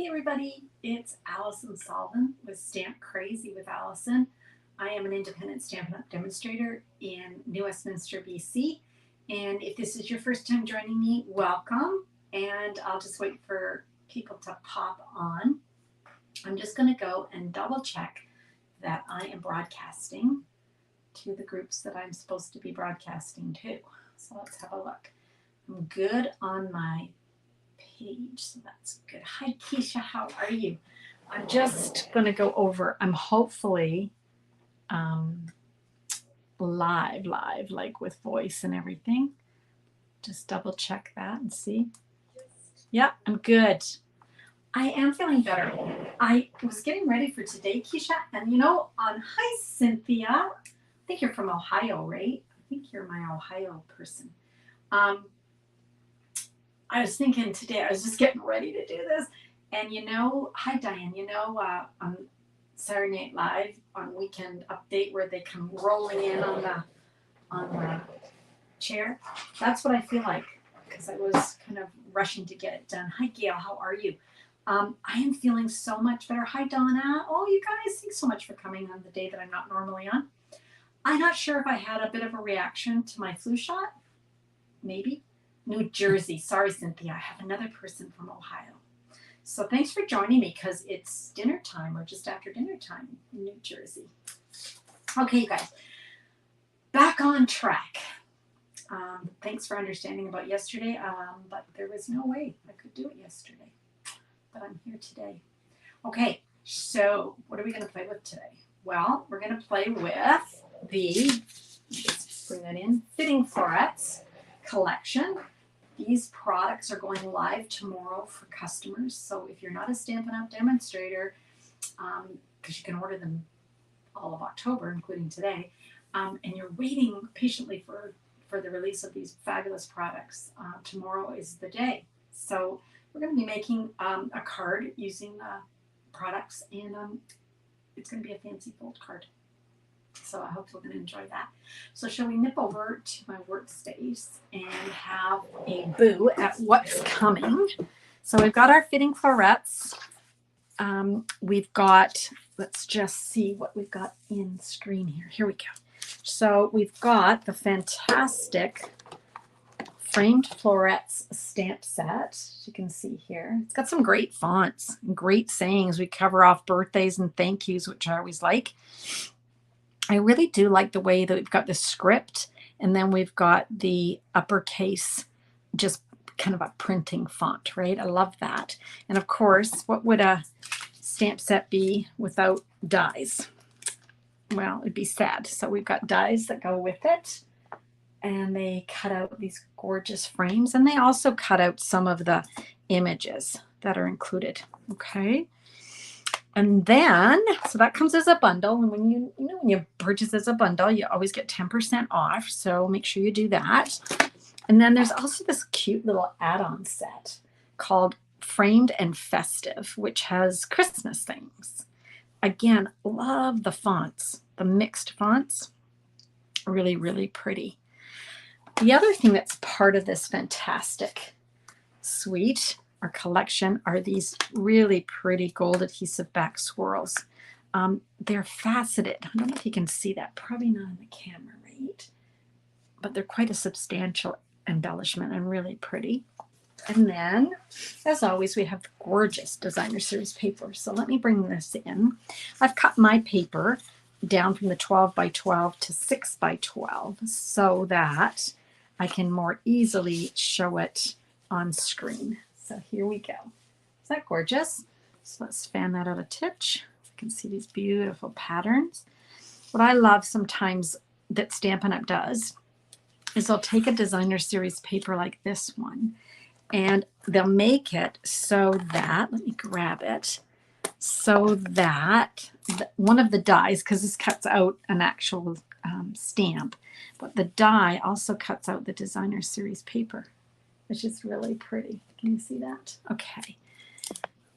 Hey everybody, it's Alison Solven with Stamp Crazy with Alison. I am an independent Stampin' Up! Demonstrator in New Westminster, BC. And if this is your first time joining me, welcome. And I'll just wait for people to pop on. I'm just going to go and double check that I am broadcasting to the groups that I'm supposed to be broadcasting to. So let's have a look. I'm good on my page, so that's good. Hi Keisha, how are you? I'm just going to go over, I'm hopefully live, like with voice and everything. Just double check that and see. Yeah, I'm good. I am feeling better. I was getting ready for today, Keisha, and hi Cynthia. I think you're from Ohio, right? I think you're my Ohio person. I was thinking today, I was just getting ready to do this. And hi Diane, on Saturday Night Live on Weekend Update where they come rolling in on the chair. That's what I feel like because I was kind of rushing to get it done. Hi Gail, how are you? I am feeling so much better. Hi Donna. Oh, you guys, thanks so much for coming on the day that I'm not normally on. I'm not sure if I had a bit of a reaction to my flu shot. Maybe. New Jersey. Sorry, Cynthia. I have another person from Ohio. So thanks for joining me because it's dinner time or just after dinner time in New Jersey. Okay, you guys. Back on track. Thanks for understanding about yesterday, but there was no way I could do it yesterday. But I'm here today. Okay, so what are we going to play with today? Well, we're going to play with the, just bring that in, Fitting Florets Collection. These products are going live tomorrow for customers. So if you're not a Stampin' Up! Demonstrator, because you can order them all of October, including today, and you're waiting patiently for the release of these fabulous products, tomorrow is the day. So we're going to be making a card using products, and it's going to be a fancy fold card. So I hope you're going to enjoy that. So shall we nip over to my workspace and have a boo at what's coming? So we've got our Fitting Florets. We've got, let's just see what we've got in screen here. Here we go. So we've got the fantastic Framed Florets stamp set, as you can see here. It's got some great fonts and great sayings. We cover off birthdays and thank yous, which I always like. I really do like the way that we've got the script and then we've got the uppercase, just kind of a printing font, right? I love that. And of course, what would a stamp set be without dies? Well, it'd be sad. So we've got dies that go with it. And they cut out these gorgeous frames. And they also cut out some of the images that are included. Okay. And then, so that comes as a bundle. And when you purchase as a bundle, you always get 10% off. So make sure you do that. And then there's also this cute little add-on set called Framed and Festive, which has Christmas things. Again, love the fonts, the mixed fonts. Really, really pretty. The other thing that's part of this fantastic suite or collection are these really pretty gold adhesive back swirls. They're faceted. I don't know if you can see that. Probably not on the camera, right? But they're quite a substantial embellishment and really pretty. And then, as always, we have the gorgeous designer series paper. So let me bring this in. I've cut my paper down from the 12 by 12 to 6 by 12 so that I can more easily show it on screen. So here we go. Is that gorgeous? So let's fan that out a titch. You can see these beautiful patterns. What I love sometimes that Stampin' Up! Does is they'll take a designer series paper like this one and they'll make it so that, let me grab it, so that one of the dies, because this cuts out an actual stamp, but the die also cuts out the designer series paper, which is really pretty. Can you see that? Okay.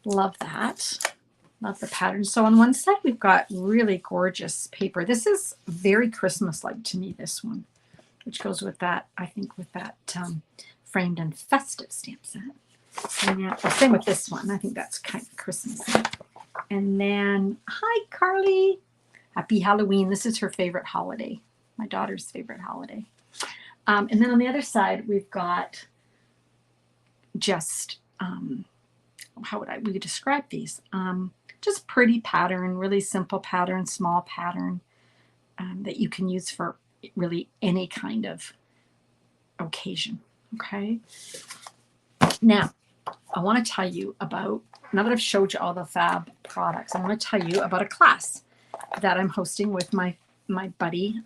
Love that. Love the pattern. So on one side, we've got really gorgeous paper. This is very Christmas-like to me, this one, which goes with that, I think, with that Framed and Festive stamp set. And same with this one. I think that's kind of Christmassy. And then, hi, Carly. Happy Halloween. This is her favorite holiday, my daughter's favorite holiday. And then on the other side, we've got just, how would we describe these? Just pretty pattern, really simple pattern, small pattern that you can use for really any kind of occasion. Okay. Now, I want to tell you about, now that I've showed you all the fab products, I want to tell you about a class that I'm hosting with my buddy,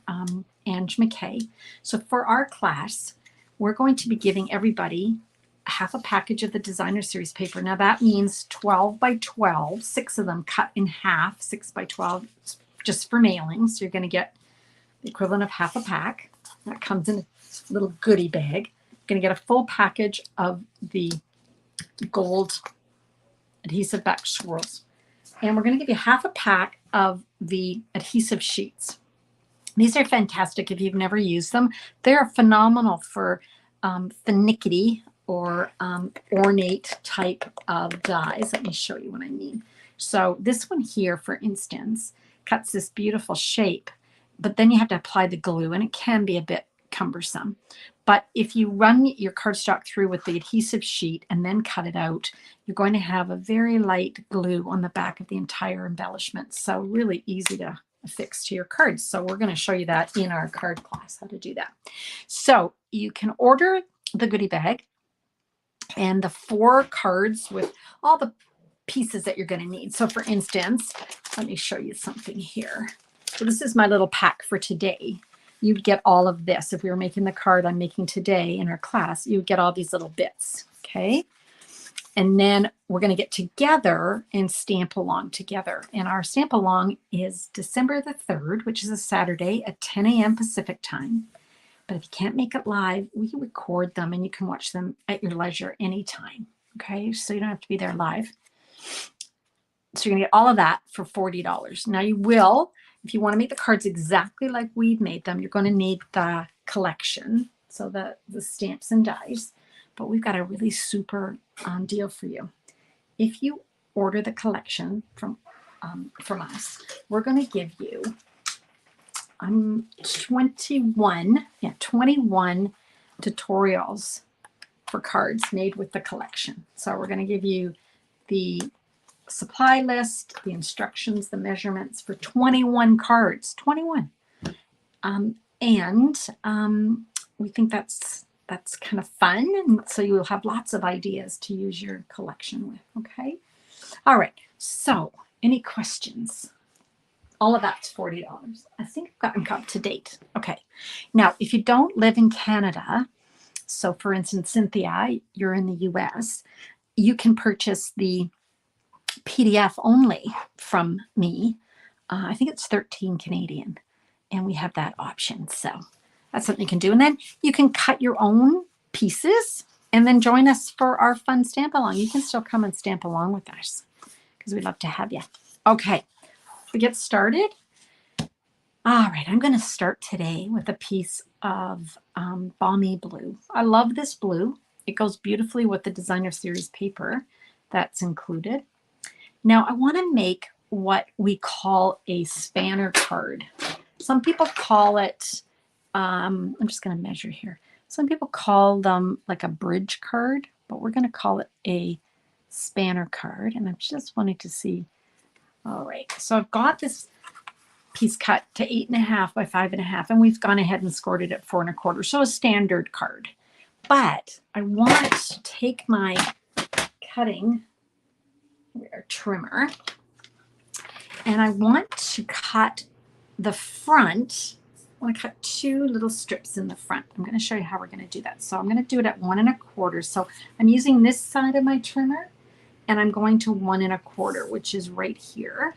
Ange McKay. So for our class, we're going to be giving everybody half a package of the designer series paper. Now that means 12 by 12, 6 of them cut in half, 6 by 12, just for mailing. So you're going to get the equivalent of half a pack. That comes in a little goodie bag. You're going to get a full package of the gold adhesive back swirls. And we're going to give you half a pack of the adhesive sheets. These are fantastic if you've never used them. They're phenomenal for finicky or ornate type of dies. Let me show you what I mean. So this one here, for instance, cuts this beautiful shape, but then you have to apply the glue, and it can be a bit cumbersome. But if you run your cardstock through with the adhesive sheet and then cut it out, you're going to have a very light glue on the back of the entire embellishment. So really easy to affix to your cards. So we're going to show you that in our card class, how to do that. So you can order the goodie bag and the 4 cards with all the pieces that you're going to need. So for instance, let me show you something here. So this is my little pack for today. You'd get all of this. If we were making the card I'm making today in our class, you would get all these little bits, okay? And then we're going to get together and stamp along together. And our stamp along is December the 3rd, which is a Saturday at 10 a.m. Pacific time. But if you can't make it live, we can record them and you can watch them at your leisure anytime, okay? So you don't have to be there live. So you're going to get all of that for $40. Now you will, if you want to make the cards exactly like we've made them, you're going to need the collection, so the stamps and dies. But we've got a really super deal for you. If you order the collection from us, we're going to give you 21 tutorials for cards made with the collection. So we're going to give you the supply list, the instructions, the measurements for 21 cards, 21. We think that's kind of fun. And so you'll have lots of ideas to use your collection with, okay? All right, so any questions? All of that's $40. I think I've gotten up to date. Okay, now if you don't live in Canada, so for instance, Cynthia, you're in the US, you can purchase the PDF only from me. I think it's 13 Canadian, and we have that option. So that's something you can do. And then you can cut your own pieces and then join us for our fun stamp along. You can still come and stamp along with us because we'd love to have you. Okay, we get started. All right, I'm going to start today with a piece of balmy blue. I love this blue. It goes beautifully with the designer series paper that's included. Now I want to make what we call a spanner card. Some people call it, I'm just going to measure here. Some people call them like a bridge card, but we're going to call it a spanner card. And I'm just wanting to see. All right, so I've got this piece cut to 8.5 by 5.5, and we've gone ahead and scored it at 4 1/4. So a standard card. But I want to take my cutting trimmer, and I want to cut the front. I want to cut 2 little strips in the front. I'm going to show you how we're going to do that. So I'm going to do it at 1 1/4. So I'm using this side of my trimmer, and I'm going to 1 1/4, which is right here.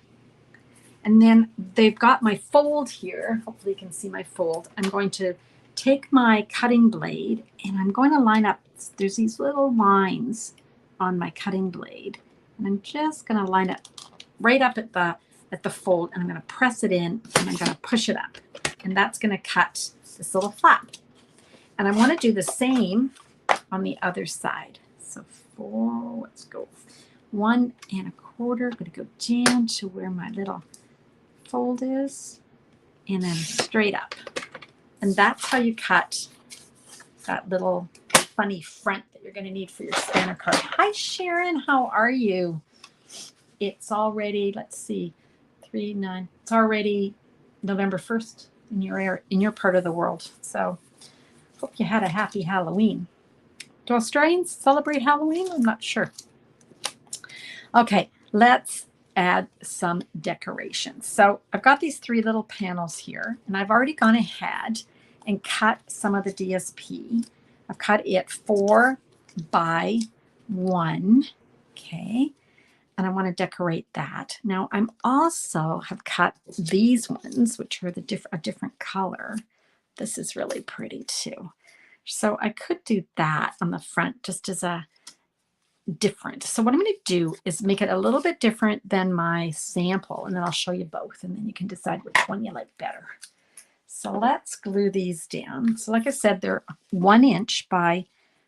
And then they've got my fold here. Hopefully you can see my fold. I'm going to take my cutting blade, and I'm going to line up. There's these little lines on my cutting blade. And I'm just going to line it right up at the fold, and I'm going to press it in, and I'm going to push it up. And that's going to cut this little flap. And I want to do the same on the other side. So 4, let's go 1 1/4. I'm going to go down to where my little fold is and then straight up. And that's how you cut that little funny front that you're going to need for your spanner card. Hi, Sharon. How are you? It's already, let's see, 3/9. It's already November 1st in your part of the world. So hope you had a happy Halloween. Do Australians celebrate Halloween? I'm not sure. Okay, let's add some decorations. So I've got these 3 little panels here, and I've already gone ahead and cut some of the DSP. I've cut it 4 by 1. Okay. And I want to decorate that. Now I'm also have cut these ones, which are a different color. This is really pretty too. So I could do that on the front just as a different. So what I'm going to do is make it a little bit different than my sample, and then I'll show you both, and then you can decide which one you like better. So let's glue these down. So like I said, they're 1 inch by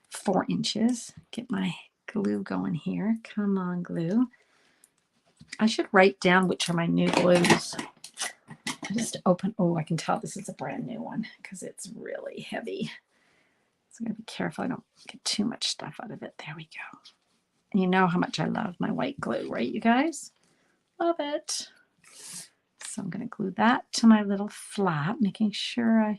4 inches. Get my glue going here. Come on, glue. I should write down which are my new glues. I just open, oh, I can tell this is a brand new one because it's really heavy. So I'm going to be careful I don't get too much stuff out of it. There we go. And you know how much I love my white glue, right, you guys? Love it. So I'm going to glue that to my little flap, making sure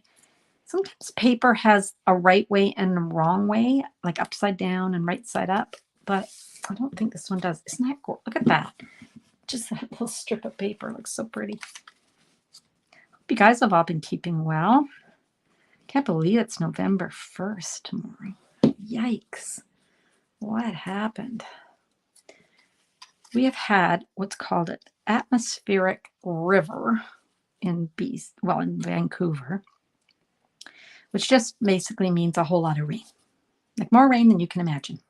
sometimes paper has a right way and a wrong way, like upside down and right side up, but I don't think this one does. Isn't that cool? Look at that. Just that little strip of paper looks so pretty. Hope you guys have all been keeping well. Can't believe it's November 1st tomorrow. Yikes. What happened? We have had what's called an atmospheric river in Vancouver, which just basically means a whole lot of rain. Like more rain than you can imagine.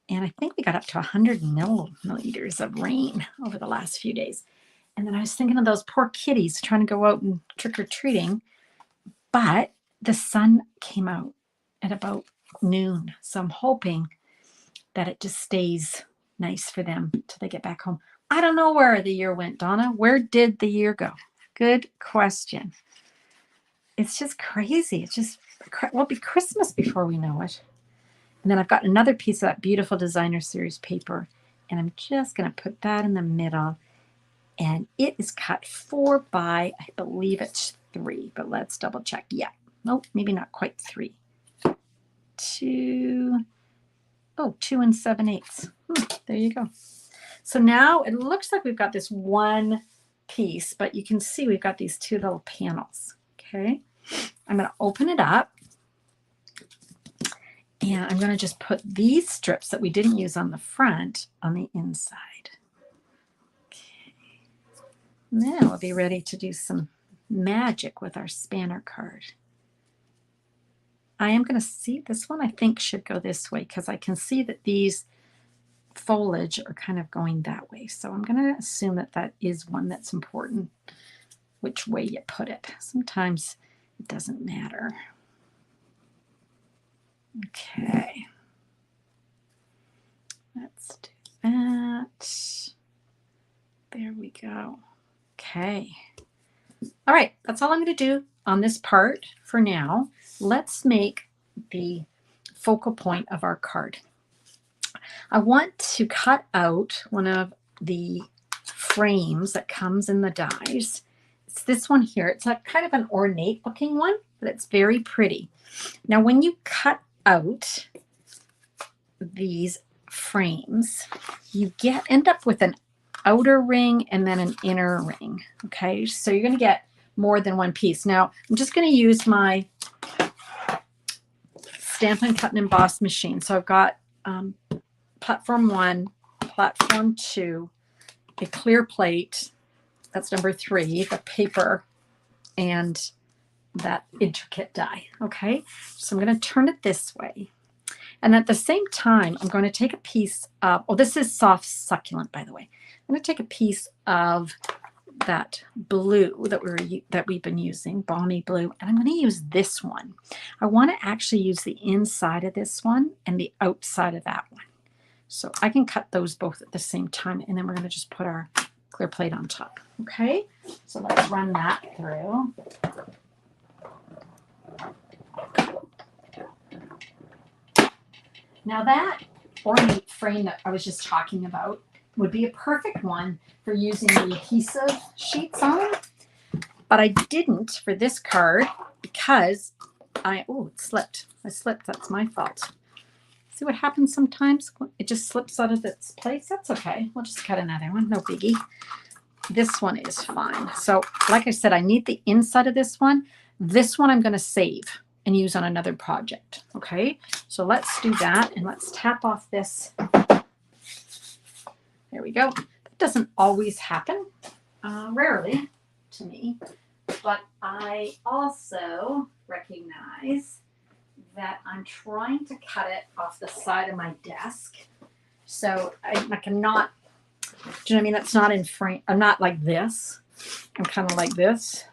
And I think we got up to 100 milliliters of rain over the last few days. And then I was thinking of those poor kitties trying to go out and trick-or-treating. But the sun came out at about noon. So I'm hoping that it just stays nice for them till they get back home. I don't know where the year went, Donna. Where did the year go? Good question. It's just crazy. It's just, it'll be Christmas before we know it. And then I've got another piece of that beautiful designer series paper, and I'm just going to put that in the middle. And it is cut 4 by, I believe it's 3, but let's double check. Yeah. Nope, maybe not quite 3. 2 and 7/8. There you go. So now it looks like we've got this one piece, but you can see we've got these 2 little panels. Okay. I'm going to open it up. And I'm going to just put these strips that we didn't use on the front on the inside. Okay. Now we'll be ready to do some magic with our spanner card. I am going to see this one, I think, should go this way because I can see that these foliage are kind of going that way. So I'm going to assume that that is one that's important, which way you put it. Sometimes it doesn't matter. Okay, let's do that. There we go. Okay. All right, that's all I'm going to do on this part for now. Let's make the focal point of our card. I want to cut out one of the frames that comes in the dies. It's this one here. It's like kind of an ornate looking one, but it's very pretty. Now, when you cut out these frames, you end up with an outer ring and then an inner ring. Okay, so you're going to get more than one piece. Now, I'm just going to use my Stampin' Cut and Emboss machine. So I've got platform 1, platform 2, a clear plate, that's number 3, the paper, and that intricate die. Okay, so I'm going to turn it this way, and at the same time I'm going to take a piece of, oh, this is soft succulent, by the way. I'm going to take a piece of that blue that we've been using, balmy blue, and I'm going to use this one. I want to actually use the inside of this one and the outside of that one. So I can cut those both at the same time, and then we're going to just put our clear plate on top. Okay, so let's run that through. Now that ornate frame that I was just talking about would be a perfect one for using the adhesive sheets on, but I didn't for this card because oh, it slipped. I slipped, that's my fault. See what happens sometimes? It just slips out of its place. That's okay. We'll just cut another one, no biggie. This one is fine. So like I said, I need the inside of this one. This one I'm going to save and use on another project. Okay, so let's do that, and let's tap off this. There we go. That doesn't always happen, rarely to me, but I also recognize that I'm trying to cut it off the side of my desk. So I cannot, do you know what I mean? That's not in frame. I'm not like this. I'm kind of like this.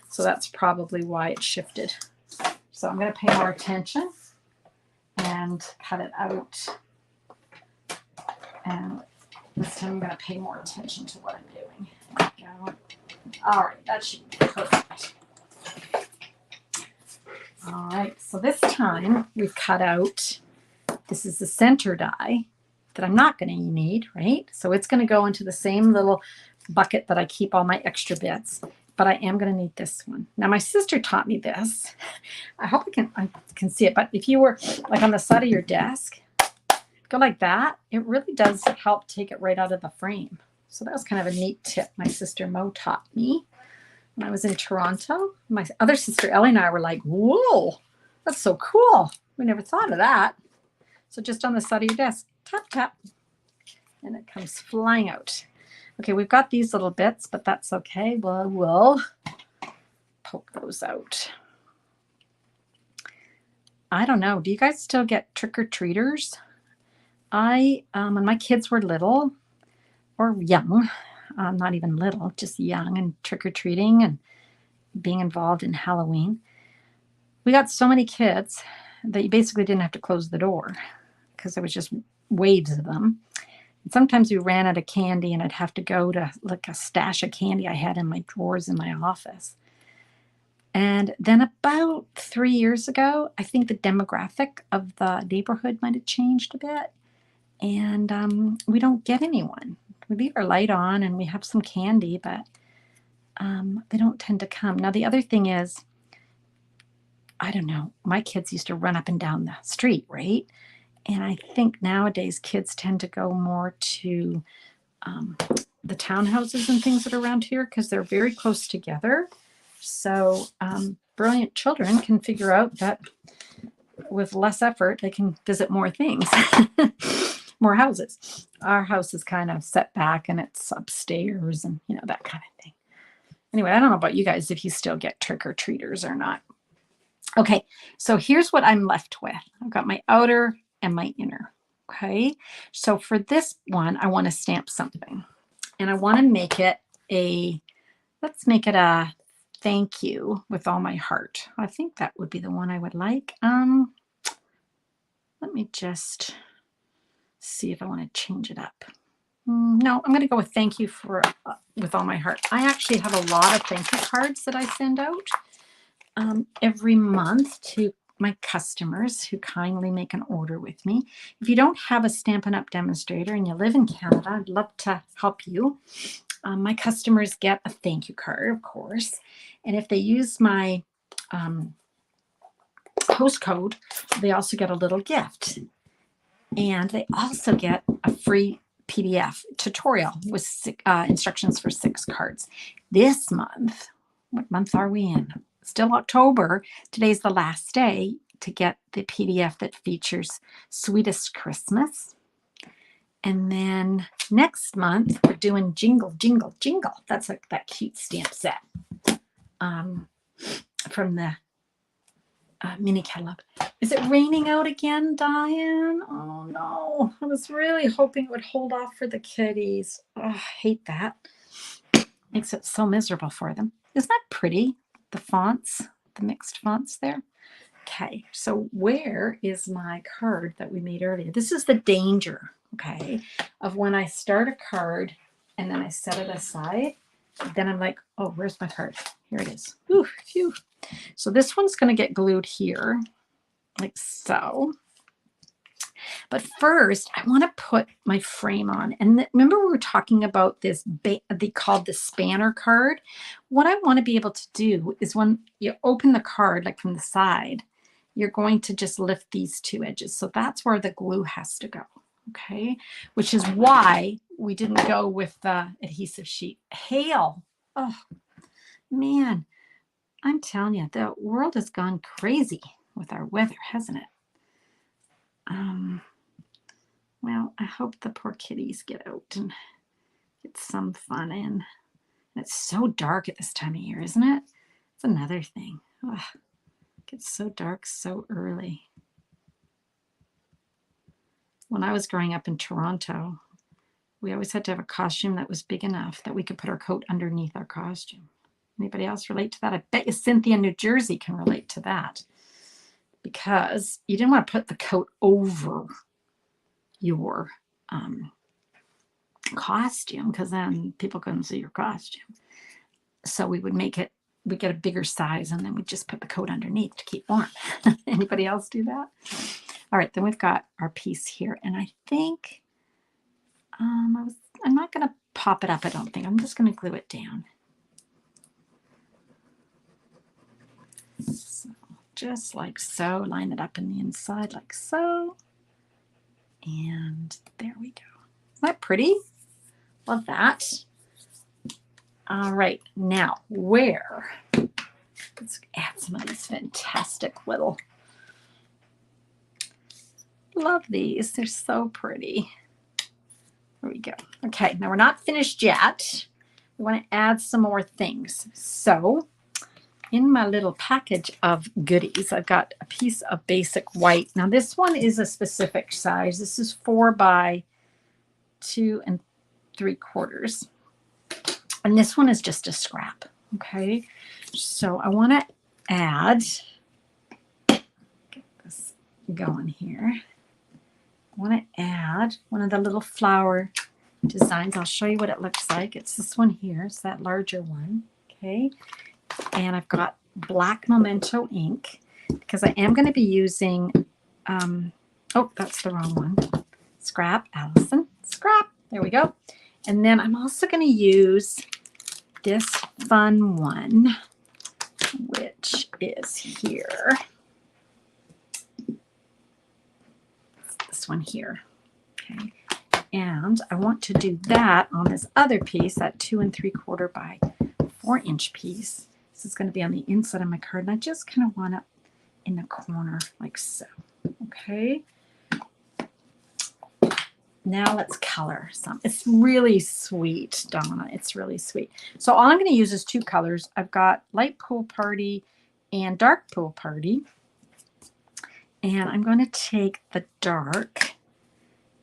So that's probably why it shifted. So I'm going to pay more attention and cut it out. And this time I'm going to pay more attention to what I'm doing. There we go. All right, that should be perfect. All right, so this time we've cut out, this is the center die that I'm not going to need, right? So it's going to go into the same little bucket that I keep all my extra bits, but I am going to need this one. Now my sister taught me this. I hope I can see it, but if you were like on the side of your desk, go like that, it really does help take it right out of the frame. So that was kind of a neat tip my sister Mo taught me when I was in Toronto. My other sister Ellie and I were like, whoa, that's so cool. We never thought of that. So just on the side of your desk, tap, tap, and it comes flying out. Okay, we've got these little bits, but that's okay. We'll poke those out. I don't know. Do you guys still get trick-or-treaters? When my kids were little or young, not even little, just young and trick-or-treating and being involved in Halloween, we got so many kids that you basically didn't have to close the door because there was just waves of them. And sometimes we ran out of candy and I'd have to go to like a stash of candy I had in my drawers in my office. And then about 3 years ago, I think the demographic of the neighborhood might have changed a bit. And we don't get anyone. We leave our light on and we have some candy, but they don't tend to come. Now, the other thing is, I don't know, my kids used to run up and down the street, right? And I think nowadays kids tend to go more to the townhouses and things that are around here because they're very close together. So brilliant children can figure out that with less effort, they can visit more things, more houses. Our house is kind of set back and it's upstairs and, you know, that kind of thing. Anyway, I don't know about you guys if you still get trick-or-treaters or not. Okay, so here's what I'm left with. I've got my outer and my inner. Okay, so for this one, I want to stamp something. And I want to make it let's make it a thank you with all my heart. I think that would be the one I would like. Let me just see if I want to change it up. No, I'm going to go with thank you with all my heart. I actually have a lot of thank you cards that I send out every month to my customers who kindly make an order with me. If you don't have a Stampin' Up! Demonstrator and you live in Canada, I'd love to help you. My customers get a thank you card, of course. And if they use my host code, they also get a little gift. And they also get a free PDF tutorial with instructions for 6 cards. This month, what month are we in? Still October. Today's the last day to get the PDF that features Sweetest Christmas. And then next month, we're doing Jingle, Jingle, Jingle. That's like that cute stamp set from the mini catalog. Is it raining out again, Diane? Oh no, I was really hoping it would hold off for the kitties. Oh, I hate that. Makes it so miserable for them. Isn't that pretty? The fonts, the mixed fonts there. Okay, so where is my card that we made earlier? This is the danger, okay, of when I start a card and then I set it aside. Then I'm like, oh, where's my card? Here it is. Ooh, phew. So this one's going to get glued here, like so. But first, I want to put my frame on. And remember we were talking about this, they called the spanner card. What I want to be able to do is when you open the card, like from the side, you're going to just lift these two edges. So that's where the glue has to go, okay? Which is why we didn't go with the adhesive sheet. Hail. Oh, man. I'm telling you, the world has gone crazy with our weather, hasn't it? Well, I hope the poor kitties get out and get some fun in. And it's so dark at this time of year, isn't it? It's another thing. Ugh, it gets so dark so early. When I was growing up in Toronto, we always had to have a costume that was big enough that we could put our coat underneath our costume. Anybody else relate to that? I bet you Cynthia in New Jersey can relate to that, because you didn't want to put the coat over your costume, because then people couldn't see your costume. So we would make it, we get a bigger size, and then we just put the coat underneath to keep warm. Anybody else do that? All right, then we've got our piece here, and I think I'm not going to pop it up, I don't think. I'm just going to glue it down. So just like so, line it up in the inside like so, and there we go. Isn't that pretty? Love that. All right, now where? Let's add some of these fantastic little, love these. They're so pretty. There we go. Okay, now we're not finished yet. We want to add some more things. So in my little package of goodies, I've got a piece of basic white. Now this one is a specific size. This is 4 by 2 3/4. And this one is just a scrap. Okay, so I want to add, get this going here. I want to add one of the little flower designs. I'll show you what it looks like. It's this one here. It's that larger one. Okay, and I've got black Memento ink because I am going to be using, oh, that's the wrong one. Scrap, Alison, scrap. There we go. And then I'm also going to use this fun one, which is here. This one here. Okay. And I want to do that on this other piece, that 2 3/4 by 4 inch piece. This is going to be on the inside of my card, and I just kind of want it in the corner like so. Okay. Now let's color some. It's really sweet, Donna. It's really sweet. So all I'm going to use is 2 colors. I've got light pool party and dark pool party. And I'm going to take the dark,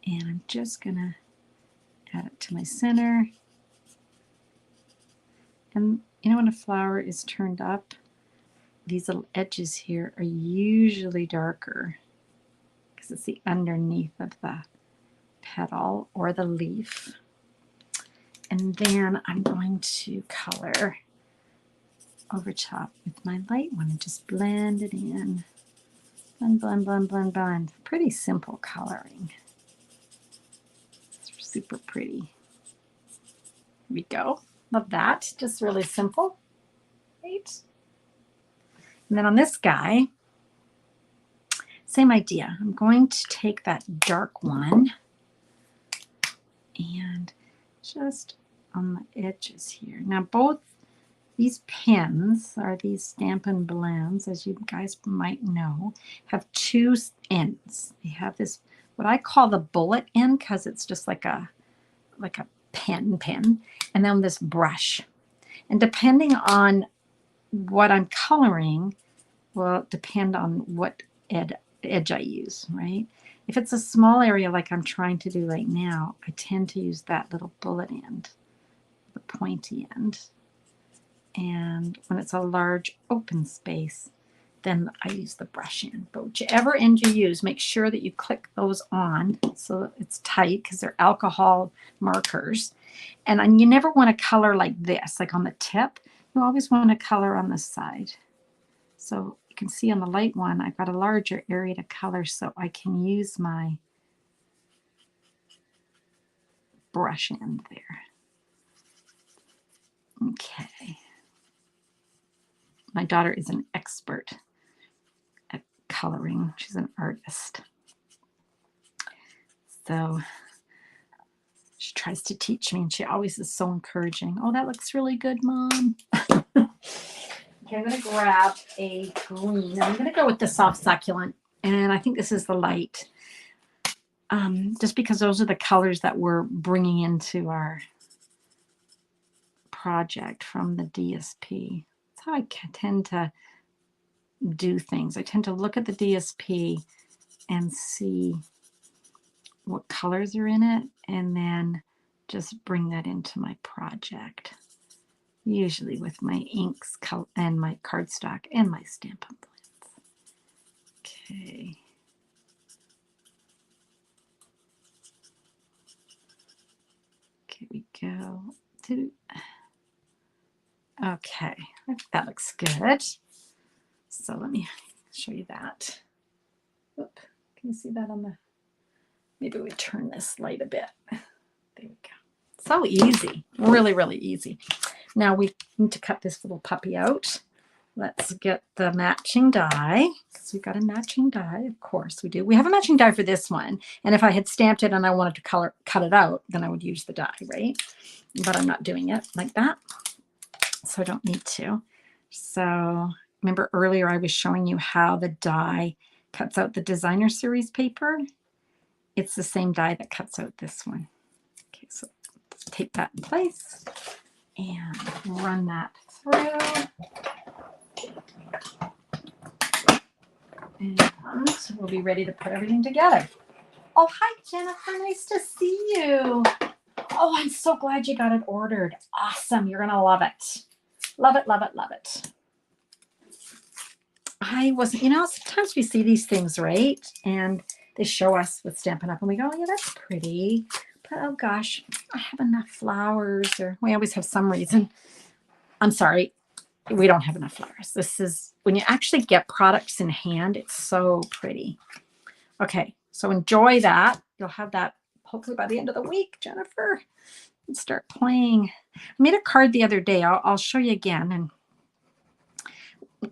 and I'm just going to add it to my center. And you know when a flower is turned up, these little edges here are usually darker because it's the underneath of the petal or the leaf. And then I'm going to color over top with my light one and just blend it in. Blend, blend, blend, blend, blend. Pretty simple coloring. It's super pretty. Here we go. Love that. Just really simple. Right? And then on this guy, same idea. I'm going to take that dark one and just on the edges here. Now both these pens, are these Stampin' Blends, as you guys might know, have 2 ends. They have this, what I call the bullet end, because it's just like a pen, and then this brush. And depending on what I'm coloring will depend on what edge I use, right? If it's a small area like I'm trying to do right now, I tend to use that little bullet end, the pointy end. And when it's a large open space, then I use the brush end. But whichever end you use, make sure that you click those on so that it's tight, because they're alcohol markers. And you never want to color like this, like on the tip. You always want to color on the side. So you can see on the light one, I've got a larger area to color, so I can use my brush end there. Okay. My daughter is an expert at coloring. She's an artist. So she tries to teach me, and she always is so encouraging. Oh, that looks really good, Mom. Okay, I'm going to grab a green. I'm going to go with the soft succulent, and I think this is the light. Just because those are the colors that we're bringing into our project from the DSP. That's how I tend to do things. I tend to look at the DSP and see what colors are in it, and then just bring that into my project, usually with my inks and my cardstock and my Stampin' Blends. Okay. Here we go. Okay, that looks good. So let me show you that. Oop, can you see that on the, maybe we turn this light a bit. There we go. So easy, really, really easy. Now we need to cut this little puppy out. Let's get the matching die, because we've got a matching die, of course we do. We have a matching die for this one, and if I had stamped it and I wanted to cut it out, then I would use the die, right? But I'm not doing it like that, so I don't need to. So remember earlier I was showing you how the die cuts out the designer series paper? It's the same die that cuts out this one. Okay, so let's tape that in place and run that through. And we'll be ready to put everything together. Oh, hi, Jennifer. Nice to see you. Oh, I'm so glad you got it ordered. Awesome. You're going to love it. Love it, love it, love it. I wasn't, you know, sometimes we see these things, right? And they show us with Stampin' Up! And we go, oh, yeah, that's pretty. But, oh, gosh, I have enough flowers. Or we always have some reason. I'm sorry. We don't have enough flowers. This is, when you actually get products in hand, it's so pretty. Okay, so enjoy that. You'll have that hopefully by the end of the week, Jennifer. And start playing. I made a card the other day. I'll show you again. And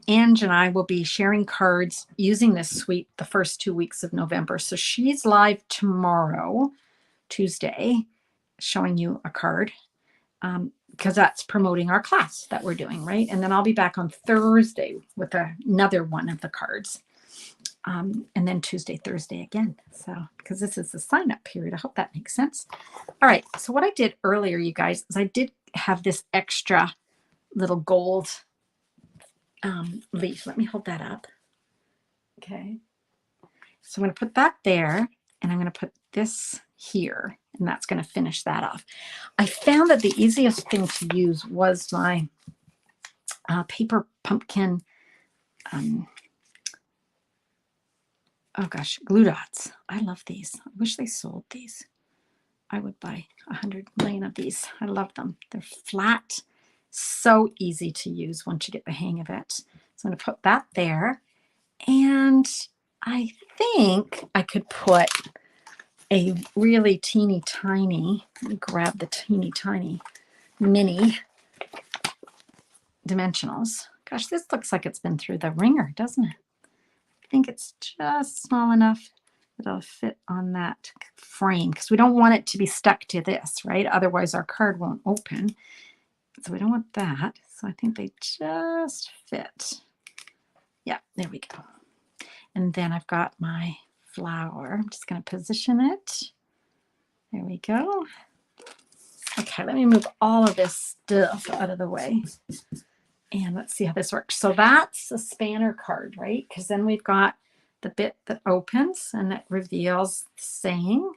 Ange and I will be sharing cards using this suite the first 2 weeks of November. So she's live tomorrow, Tuesday, showing you a card. Because that's promoting our class that we're doing, right? And then I'll be back on Thursday with another one of the cards. And then Tuesday, Thursday again. So, because this is the sign-up period. I hope that makes sense. All right. So what I did earlier, you guys, is I did have this extra little gold leaf. Let me hold that up. Okay. So I'm going to put that there, and I'm going to put this here, and that's going to finish that off. I found that the easiest thing to use was my paper pumpkin, oh gosh, glue dots. I love these. I wish they sold these. I would buy 100 million of these. I love them. They're flat, so easy to use once you get the hang of it. So I'm going to put that there, and I think I could put a really teeny tiny, let me grab the teeny tiny mini dimensionals. Gosh, this looks like it's been through the ringer, doesn't it? I think it's just small enough that it'll fit on that frame, because we don't want it to be stuck to this, right? Otherwise our card won't open. So we don't want that. So I think they just fit. Yeah, there we go. And then I've got my flower. I'm just going to position it. There we go. Okay, let me move all of this stuff out of the way. And let's see how this works. So that's a spanner card, right? Because then we've got the bit that opens and that reveals the saying.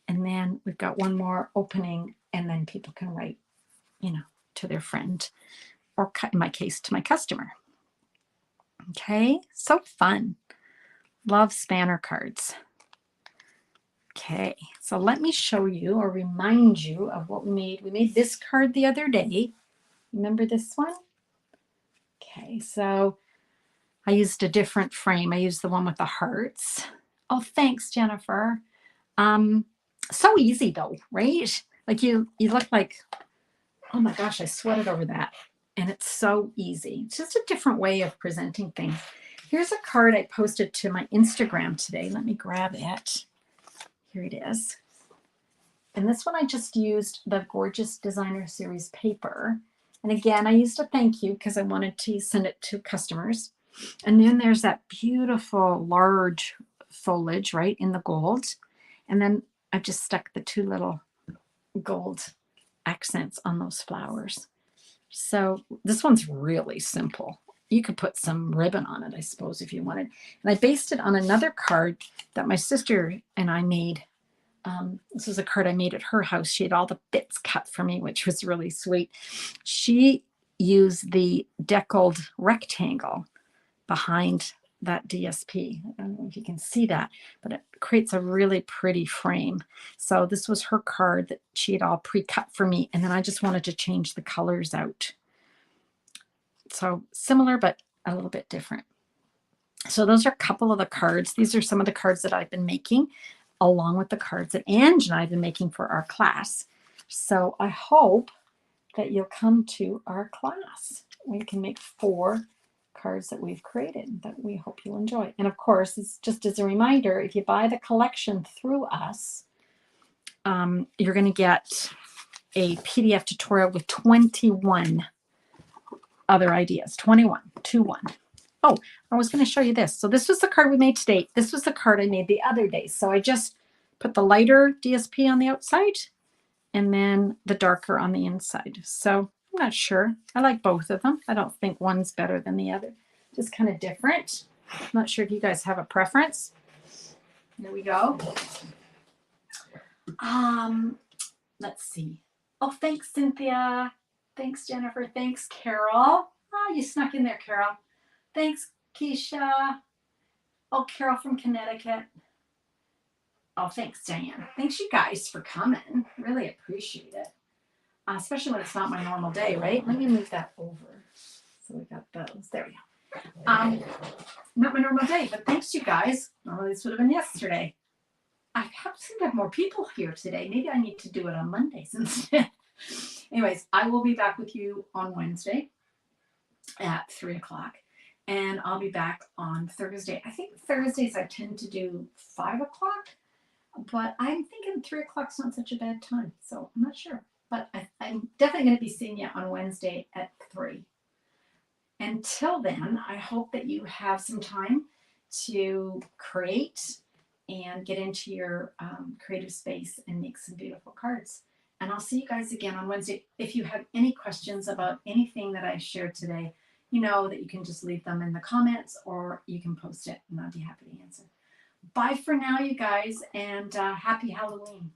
And then we've got one more opening, and then people can write, you know, to their friend, or in my case, to my customer. Okay, so fun. Love spanner cards. Okay, so let me show you or remind you of what we made. We made this card the other day. Remember this one? Okay, so I used a different frame. I used the one with the hearts. Oh, thanks, Jennifer. So easy though, right? Like you look like, oh my gosh, I sweated over that. And it's so easy. It's just a different way of presenting things. Here's a card I posted to my Instagram today. Let me grab it. Here it is. And this one I just used the Gorgeous Designer Series paper. And again, I used a thank you because I wanted to send it to customers. And then there's that beautiful large foliage right in the gold. And then I've just stuck the two little gold accents on those flowers. So this one's really simple. You could put some ribbon on it, I suppose, if you wanted. And I based it on another card that my sister and I made. This was a card I made at her house. She had all the bits cut for me, which was really sweet. She used the deckled rectangle behind that DSP. I don't know if you can see that, but it creates a really pretty frame. So this was her card that she had all pre-cut for me, and then I just wanted to change the colors out. So similar, but a little bit different. So those are a couple of the cards. These are some of the cards that I've been making, along with the cards that Ange and I have been making for our class. So I hope that you'll come to our class. We can make 4 cards that we've created that we hope you'll enjoy. And of course, it's just as a reminder, if you buy the collection through us, you're going to get a PDF tutorial with 21 other ideas. 21. Oh, I was going to show you this. So this was the card we made today. This was the card I made the other day. So I just put the lighter DSP on the outside and then the darker on the inside. So I'm not sure. I like both of them. I don't think one's better than the other. Just kind of different. I'm not sure if you guys have a preference. There we go. Let's see. Oh, thanks, Cynthia. Thanks, Jennifer. Thanks, Carol. Oh, you snuck in there, Carol. Thanks, Keisha. Oh, Carol from Connecticut. Oh, thanks, Diane. Thanks, you guys, for coming. Really appreciate it. Especially when it's not my normal day, right? Let me move that over. So we got those. There we go. Not my normal day, but thanks, you guys. Oh, this would have been yesterday. I seem to have more people here today. Maybe I need to do it on Mondays instead. Anyways, I will be back with you on Wednesday at 3 o'clock. And I'll be back on Thursday. I think Thursdays I tend to do 5 o'clock, but I'm thinking 3 o'clock's not such a bad time. So I'm not sure. But I'm definitely going to be seeing you on Wednesday at 3. Until then, I hope that you have some time to create and get into your creative space and make some beautiful cards. And I'll see you guys again on Wednesday. If you have any questions about anything that I shared today, you know that you can just leave them in the comments or you can post it and I'll be happy to answer. Bye for now, you guys, and happy Halloween.